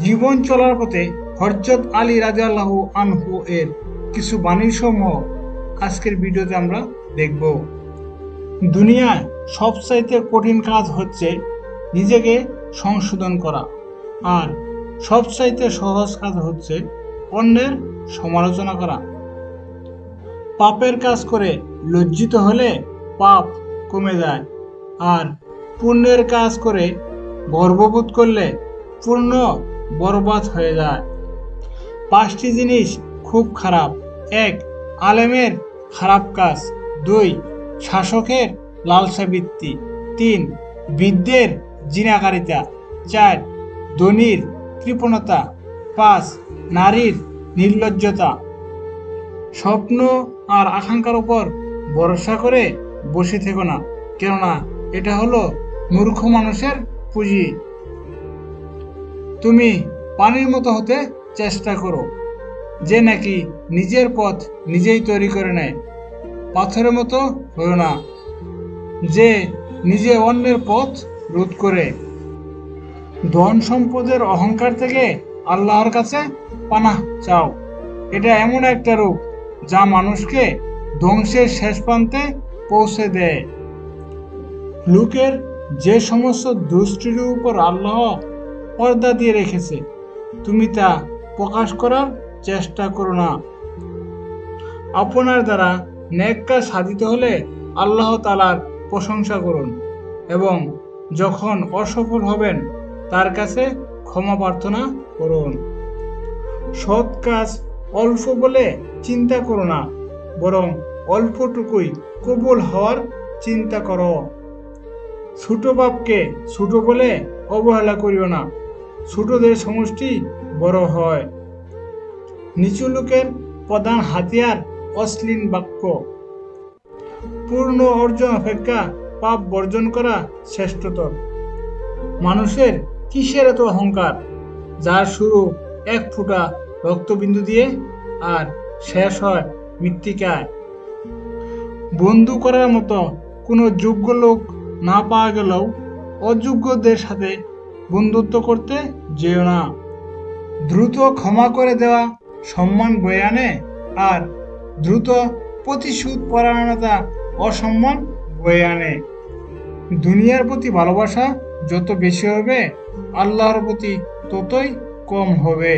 জীবন চলার পথে হযরত আলী রাদিয়াল্লাহু আনহু এর কিছু বাণী সমূহ আজকের ভিডিওতে আমরা দেখব। দুনিয়ায় সবচাইতে কঠিন কাজ হচ্ছে নিজেকে সংশোধন করা, আর সবচাইতে সহজ কাজ হচ্ছে অন্যের সমালোচনা করা। পাপের কাজ করে লজ্জিত হলে পাপ কমে যায়, আর পুণ্যের কাজ করে গর্ববোধ করলে পুণ্য বরবাদ হয়ে যায়। 5টি জিনিস খুব খারাপ: 1. আলেমের খারাপ কাজ, 2. শাসকের লালসাবৃত্তি, 3. বৃদ্ধের জিনাকারিতা, 4. ধনীর কৃপণতা, 5. নারীর নির্লজ্জতা। স্বপ্ন আর আকাঙ্ক্ষার উপর ভরসা করে বসে থেকো না, কেননা এটা হলো মূর্খ মানুষের পুঁজি। তুমি পানির মতো হতে চেষ্টা করো, যে নাকি নিজের পথ নিজেই তৈরি করে নেয়। পাথরের মতো হও না, যে নিজে অন্যের পথ রোধ করে। ধন সম্পদের অহংকার থেকে আল্লাহর কাছে পানাহ চাও। এটা এমন একটা রূপ যা মানুষকে ধ্বংসের শেষ প্রান্তে পৌঁছে দেয়। লোকের যে সমস্ত দুষ্টির উপর আল্লাহ পর্দা দিয়ে রেখেছে, তুমি তা প্রকাশ করার চেষ্টা করো না। আপনার দ্বারা নেক কাজ সাধিত হলে আল্লাহ তাআলার প্রশংসা করুন, এবং যখন অসফল হবেন তার কাছে ক্ষমা প্রার্থনা করুন। সৎ কাজ অল্প বলে চিন্তা করো না, বরং অল্পটুকুই কবুল হওয়ার চিন্তা করো। ছোট পাপকে ছোট বলে অবহেলা করিও না, ছোটদের সমষ্টি বড় হয়। নিচু লোকের প্রধান হাতিয়ার অশ্লীল বাক্য। পূর্ণ অর্জন অপেক্ষা পাপ বর্জন করা শ্রেষ্ঠতর। মানুষের কিসের এত অহংকার, যার শুরু এক ফোঁটা রক্তবিন্দু দিয়ে আর শেষ হয় মৃত্তিকায়। বন্ধু করার মতো কোনো যোগ্য লোক না পাওয়া গেলেও অযোগ্যদের সাথে বন্ধুত্ব করতে যেও না। দ্রুত ক্ষমা করে দেওয়া সম্মান বয়ে আনে, আর দ্রুত প্রতিশোধ পরায়ণতা অসম্মান বয়ে আনে। দুনিয়ার প্রতি ভালোবাসা যত বেশি হবে, আল্লাহর প্রতি ততই কম হবে।